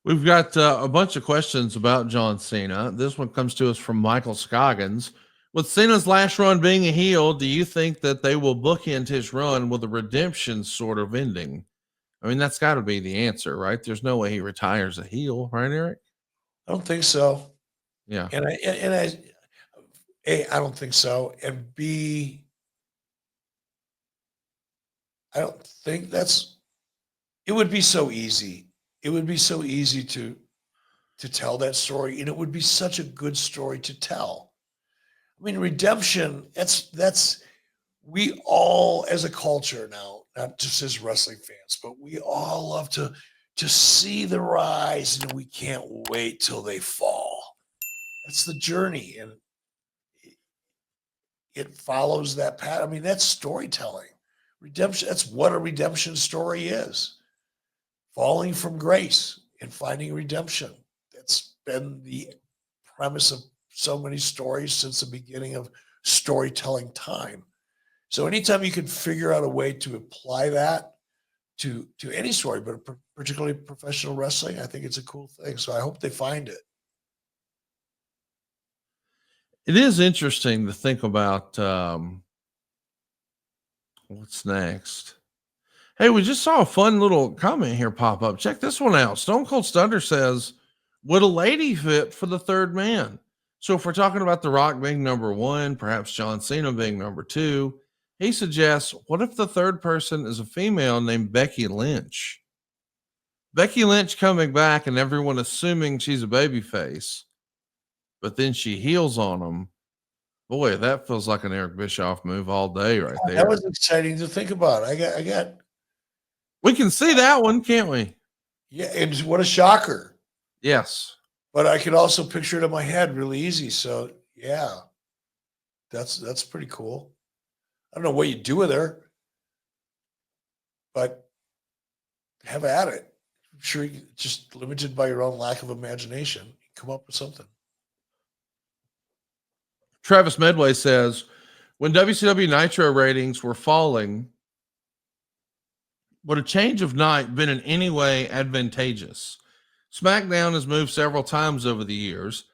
We've got a bunch of questions about John Cena. This one comes to us from Michael Scoggins. With Cena's last run being a heel, do you think that they will bookend his run with a redemption sort of ending? I mean, that's got to be the answer, right? There's no way he retires a heel, right, Eric? I don't think so. Yeah. I don't think so. And B, I don't think that's. It would be so easy. It would be so easy to tell that story, and it would be such a good story to tell. I mean, redemption. That's we all as a culture now, not just as wrestling fans, but we all love to see the rise, and we can't wait till they fall. That's the journey, and it follows that path. I mean, that's storytelling. Redemption, that's what a redemption story is. Falling from grace and finding redemption. That's been the premise of so many stories since the beginning of storytelling time. So anytime you can figure out a way to apply that to any story, but particularly professional wrestling, I think it's a cool thing. So I hope they find it. It is interesting to think about what's next. Hey, we just saw a fun little comment here pop up. Check this one out. Stone Cold Stunner says, would a lady fit for the third man? So if we're talking about The Rock being number one, perhaps John Cena being number two, he suggests, what if the third person is a female named Becky Lynch? Becky Lynch coming back and everyone assuming she's a babyface, but then she heals on them. Boy, that feels like an Eric Bischoff move all day right Oh, that there. was exciting to think about. I got, We can see that one, can't we? yeah, and what a shocker. Yes. But I could also picture it in my head really easy. So yeah, that's pretty cool. I don't know what you do with her, but have at it. I'm sure you're just limited by your own lack of imagination. Come up with something. Travis Medway says, when WCW Nitro ratings were falling, would a change of night been in any way advantageous? SmackDown has moved several times over the years.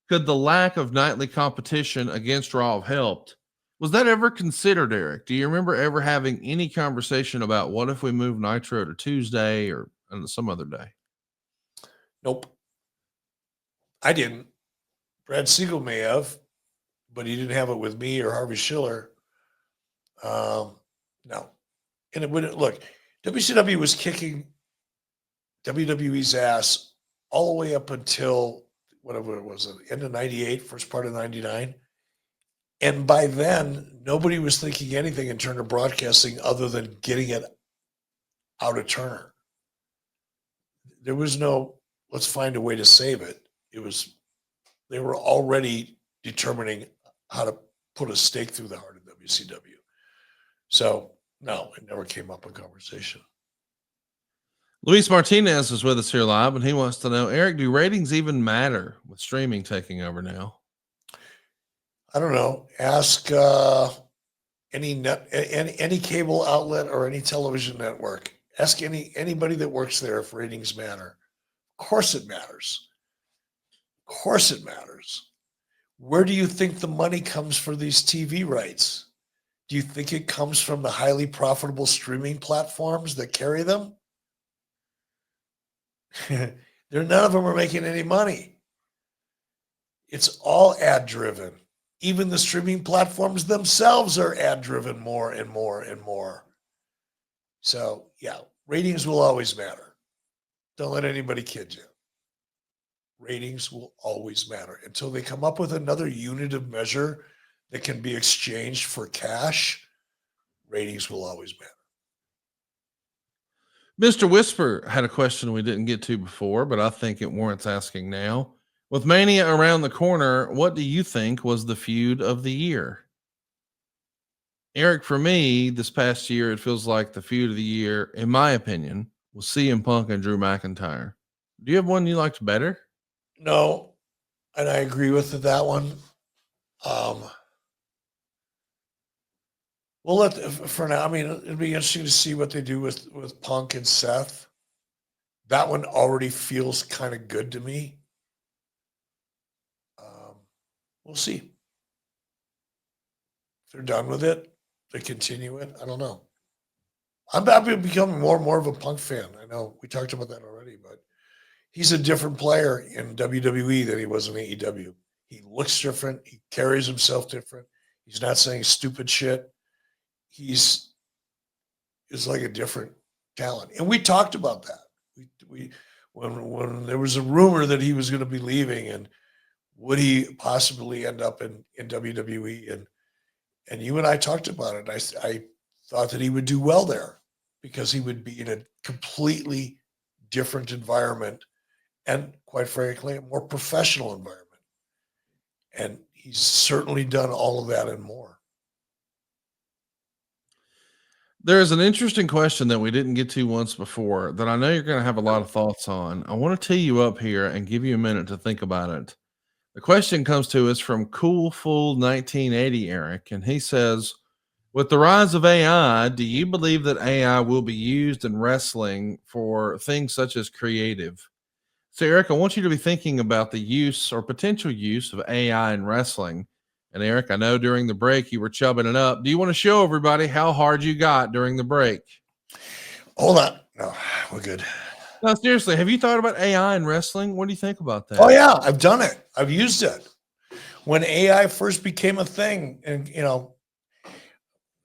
Could the lack of nightly competition against Raw have helped? Was that ever considered, Eric? Do you remember ever having any conversation about what if we move Nitro to Tuesday or some other day? Nope, I didn't. Brad Siegel may have, but he didn't have it with me or Harvey Schiller. No, and it wouldn't look. WCW was kicking WWE's ass all the way up until whatever it was, the end of '98, first part of '99. And by then, nobody was thinking anything in terms of broadcasting other than getting it out of Turner. There was no, let's find a way to save it. It was, they were already determining how to put a stake through the heart of WCW. So, no, it never came up in conversation. Luis Martinez is with us here live, and he wants to know, Eric, do ratings even matter with streaming taking over now? I don't know. Ask any cable outlet or any television network. Ask anybody that works there if ratings matter. Of course it matters. Of course it matters. Where do you think the money comes for these TV rights? Do you think it comes from the highly profitable streaming platforms that carry them? None of them are making any money. It's all ad driven. Even the streaming platforms themselves are ad driven more and more and more. So, yeah, ratings will always matter. Don't let anybody kid you. Ratings will always matter until they come up with another unit of measure that can be exchanged for cash. Ratings will always matter. Mr. Whisper had a question we didn't get to before, but I think it warrants asking now. With Mania around the corner, what do you think was the feud of the year? Eric, for me, this past year, it feels like the feud of the year, in my opinion, was CM Punk and Drew McIntyre. Do you have one you liked better? No, and I agree with that one. We'll let for now. I mean, it'd be interesting to see what they do with Punk and Seth. That one already feels kind of good to me. We'll see. If they're done with it, they continue it. I don't know. I'm becoming more and more of a Punk fan. I know we talked about that already, but he's a different player in WWE than he was in AEW. He looks different. He carries himself different. He's not saying stupid shit. He's like a different talent. And we talked about that. When there was a rumor that he was going to be leaving and would he possibly end up in WWE, and you and I talked about it. I thought that he would do well there because he would be in a completely different environment and, quite frankly, a more professional environment. And he's certainly done all of that and more. There's an interesting question that we didn't get to once before that I know you're going to have a lot of thoughts on. I want to tee you up here and give you a minute to think about it. The question comes to us from Cool Fool 1980, Eric, and he says, with the rise of AI, do you believe that AI will be used in wrestling for things such as creative? So, Eric, I want you to be thinking about the use or potential use of AI in wrestling. And Eric, I know during the break you were chubbing it up. Do you want to show everybody how hard you got during the break? Hold on. No, we're good. No, seriously, have you thought about AI in wrestling? What do you think about that? Oh, yeah, I've done it. I've used it. When AI first became a thing, and, a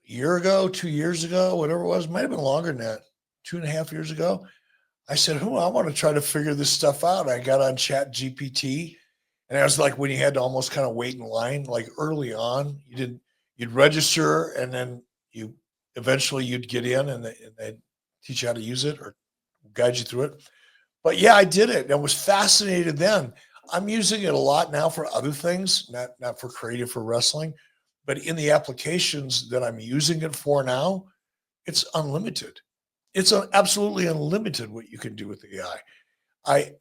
year ago, 2 years ago, whatever it was, might have been longer than that, 2.5 years ago, I said, I want to try to figure this stuff out. I got on Chat GPT, and I was like, when you had to almost kind of wait in line, like early on, you'd register, and then eventually you'd get in, and they'd teach you how to use it or guide you through it. But yeah, I did it. I was fascinated then. I'm using it a lot now for other things, not for creative for wrestling, but in the applications that I'm using it for now, it's unlimited. It's absolutely unlimited what you can do with AI. I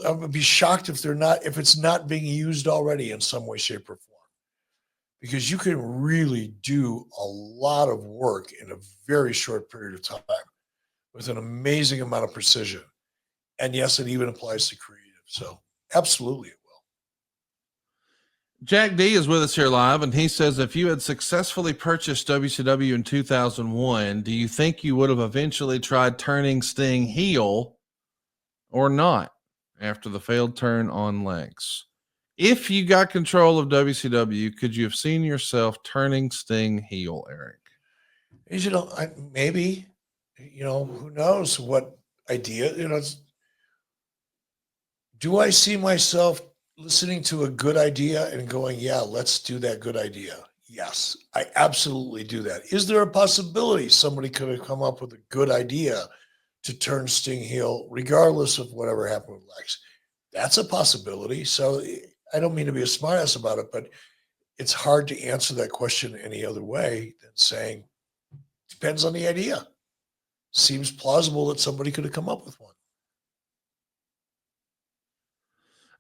would be shocked if it's not being used already in some way, shape, or form, because you can really do a lot of work in a very short period of time with an amazing amount of precision. And yes, it even applies to creative. So absolutely it will. Jack D is with us here live, and he says, if you had successfully purchased WCW in 2001, do you think you would have eventually tried turning Sting heel or not after the failed turn on Lex? If you got control of WCW, could you have seen yourself turning Sting heel, Eric? Maybe, who knows what idea, do I see myself listening to a good idea and going, yeah, let's do that good idea? Yes, I absolutely do that. Is there a possibility somebody could have come up with a good idea to turn Sting heel, regardless of whatever happened with Lex? That's a possibility. So I don't mean to be a smartass about it, but it's hard to answer that question any other way than saying, depends on the idea. Seems plausible that somebody could have come up with one.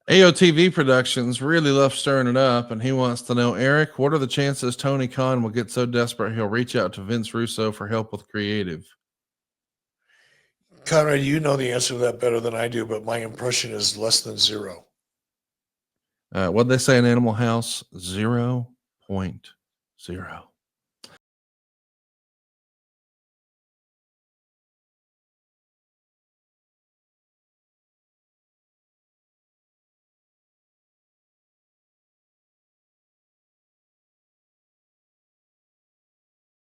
AOTV Productions really loves stirring it up, and he wants to know, Eric, what are the chances Tony Khan will get so desperate he'll reach out to Vince Russo for help with creative? Conrad, you know the answer to that better than I do, but my impression is less than 0. What'd they say in Animal House? 0.0.